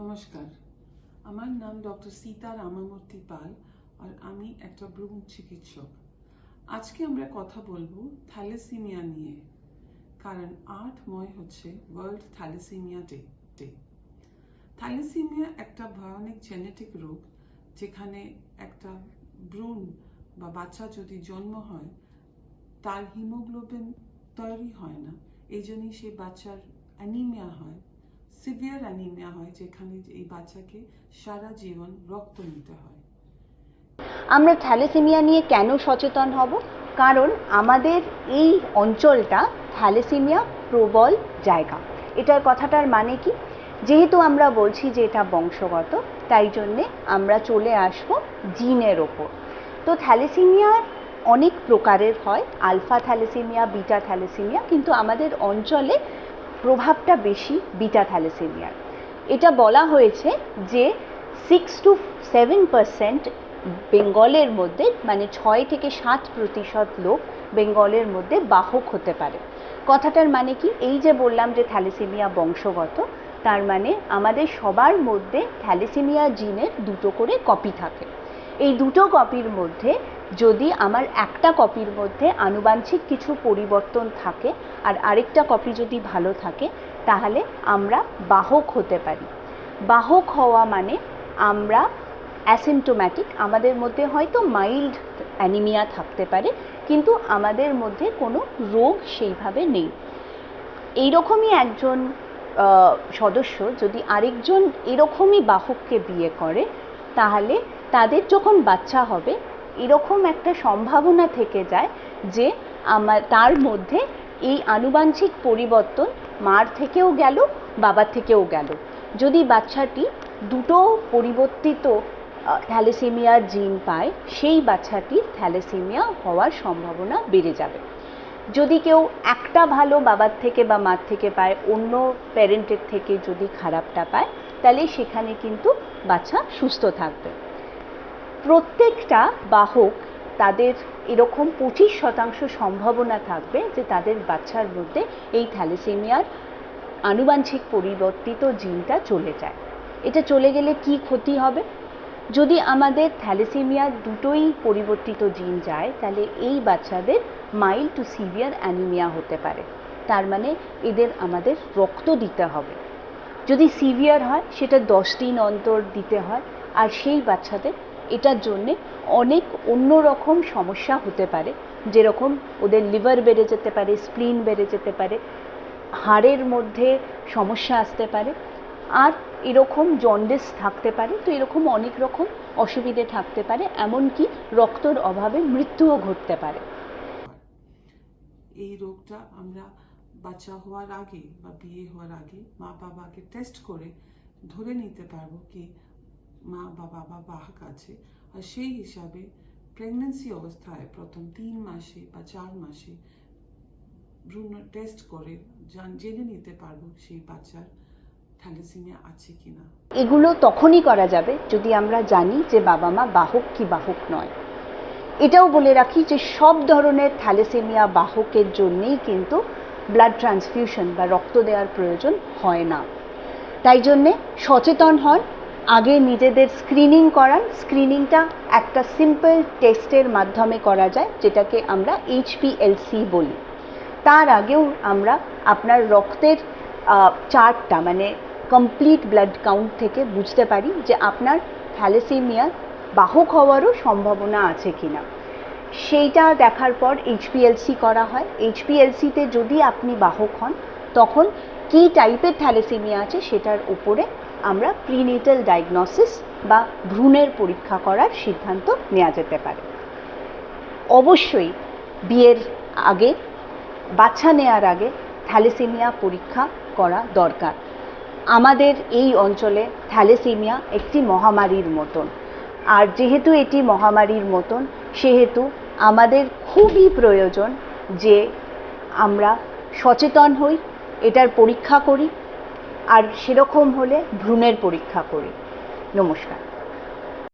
নমস্কার, আমার নাম ডক্টর সীতা রামামূর্তি পাল আর আমি একটা ভ্রূণ চিকিৎসক। আজকে আমরা কথা বলবো থ্যালাসেমিয়া নিয়ে, কারণ 8 মে হচ্ছে ওয়ার্ল্ড থ্যালাসেমিয়া ডে। থ্যালাসেমিয়া একটা ভয়ানক জেনেটিক রোগ, যেখানে একটা ভ্রূণ বা বাচ্চা যদি জন্ম হয় তার হিমোগ্লোবিন তৈরি হয় না, এই জন্যই সেই বাচ্চার অ্যানিমিয়া হয়, সিভিয়ার অ্যানিমিয়া হয়, যেখানে এই বাচ্চাকে সারা জীবন রক্ত নিতে হয়। আমরা থ্যালাসেমিয়া নিয়ে কেন সচেতন হব? কারণ আমাদের এই অঞ্চলটা থ্যালাসেমিয়া প্রবল জায়গা। এটার কথাটার মানে কি? যেহেতু আমরা বলছি যে এটা বংশগত, তাই জন্যে আমরা চলে আসব জিনের ওপর। তো থ্যালাসেমিয়ার অনেক প্রকারের হয়, আলফা থ্যালাসেমিয়া, বিটা থ্যালাসেমিয়া, কিন্তু আমাদের অঞ্চলে প্রভাবটা বেশি বিটা থ্যালাসেমিয়ার। এটা বলা হয়েছে যে 6 to 7% বেঙ্গলের মধ্যে, মানে 6 থেকে 7% লোক বেঙ্গলের মধ্যে বাহক হতে পারে। কথাটার মানে কি? এই যে বললাম যে থ্যালাসেমিয়া বংশগত, তার মানে আমাদের সবার মধ্যে থ্যালাসেমিয়া জিনের 2টো করে কপি থাকে। এই 2টো কপির মধ্যে যদি আমার একটা কপির মধ্যে আনুবাঞ্ছিক কিছু পরিবর্তন থাকে আর আরেকটা কপি যদি ভালো থাকে, তাহলে আমরা বাহক হতে পারি। বাহক হওয়া মানে আমরা অ্যাসিমটোম্যাটিক, আমাদের মধ্যে হয়তো মাইল্ড অ্যানিমিয়া থাকতে পারে, কিন্তু আমাদের মধ্যে কোনো রোগ সেইভাবে নেই। এইরকমই একজন সদস্য যদি আরেকজন এরকমই বাহককে বিয়ে করে, তাহলে তাদের যখন বাচ্চা হবে এরকম একটা সম্ভাবনা থেকে যায় যে তার মধ্যে এই আনুবাঞ্ছিক পরিবর্তন মার থেকেও গেল, বাবার থেকেও গেল। যদি বাচ্চাটি 2টো পরিবর্তিত থ্যালাসেমিয়ার জিন পায়, সেই বাচ্চাটির থ্যালাসেমিয়া হওয়ার সম্ভাবনা বেড়ে যাবে। যদি কেউ একটা ভালো বাবার থেকে বা মার থেকে পায়, অন্য প্যারেন্টের থেকে যদি খারাপটা পায়, তাহলে সেখানে কিন্তু বাচ্চা সুস্থ থাকবে। প্রত্যেকটা বাহক তাদের এরকম 25% সম্ভাবনা থাকবে যে তাদের বাচ্চার মধ্যে এই থ্যালাসেমিয়ার আনুবাঞ্ছিক পরিবর্তিত জিনটা চলে যায়। এটা চলে গেলে কি ক্ষতি হবে? যদি আমাদের থ্যালাসেমিয়ার 2টোই পরিবর্তিত জিন যায়, তাহলে এই বাচ্চাদের মাইল্ড টু সিভিয়ার অ্যানিমিয়া হতে পারে। তার মানে এদের আমাদের রক্ত দিতে হবে। যদি সিভিয়ার হয় সেটা 10 দিন অন্তর দিতে হয়, আর সেই বাচ্চাদের এটার জন্যে অনেক অন্যরকম সমস্যা হতে পারে, যেরকম ওদের লিভার বেড়ে যেতে পারে, স্প্লিন বেড়ে যেতে পারে, হাড়ের মধ্যে সমস্যা আসতে পারে, আর এরকম জন্ডিস থাকতে পারে। তো এরকম অনেক রকম অসুবিধে থাকতে পারে, এমনকি রক্তর অভাবে মৃত্যুও ঘটতে পারে। এই রোগটা আমরা বাচ্চা হওয়ার আগে বা বিয়ে হওয়ার আগে মা বাবাকে টেস্ট করে ধরে নিতে পারবো কি মা বাবা বা বাহক আছে, আর সেই হিসাবে প্রেগন্যান্সি অবস্থায় প্রথম 3 মাসে বা 4 মাসে ভ্রূণ টেস্ট করে জেনে নিতে পারবো সেই বাচ্চার থ্যালাসেমিয়া আছে কিনা। এগুলো তখনই করা যাবে যদি আমরা জানি যে বাবা মা বাহক কি বাহক নয়। এটাও বলে রাখি যে সব ধরনের থ্যালাসেমিয়া বাহকের জন্যেই কিন্তু ব্লাড ট্রান্সফিউশন বা রক্ত দেওয়ার প্রয়োজন হয় না। তাই জন্যে সচেতন হন, আগে নিজেদের স্ক্রিনিং করান। স্ক্রিনিংটা একটা সিম্পল টেস্টের মাধ্যমে করা যায়, যেটাকে আমরা HPLC বলি। তার আগেও আমরা আপনার রক্তের চার্টটা, মানে কমপ্লিট ব্লাড কাউন্ট থেকে বুঝতে পারি যে আপনার থ্যালাসেমিয়ার বাহক হওয়ারও সম্ভাবনা আছে কিনা। সেইটা দেখার পর HPLC করা হয়। HPLCতে যদি আপনি বাহক হন, তখন কী টাইপের থ্যালাসেমিয়া আছে সেটার উপরে আমরা প্রিনেটাল ডায়াগনোসিস বা ভ্রূণের পরীক্ষা করার সিদ্ধান্ত নেওয়া যেতে পারে। অবশ্যই বিয়ের আগে, বাচ্চা নেওয়ার আগে থ্যালাসেমিয়া পরীক্ষা করা দরকার। আমাদের এই অঞ্চলে থ্যালাসেমিয়া একটি মহামারীর মতন, আর যেহেতু এটি মহামারীর মতন, সেহেতু আমাদের খুবই প্রয়োজন যে আমরা সচেতন হই, এটার পরীক্ষা করি, আর সেরকম হলে ভ্রূণের পরীক্ষা করি। নমস্কার।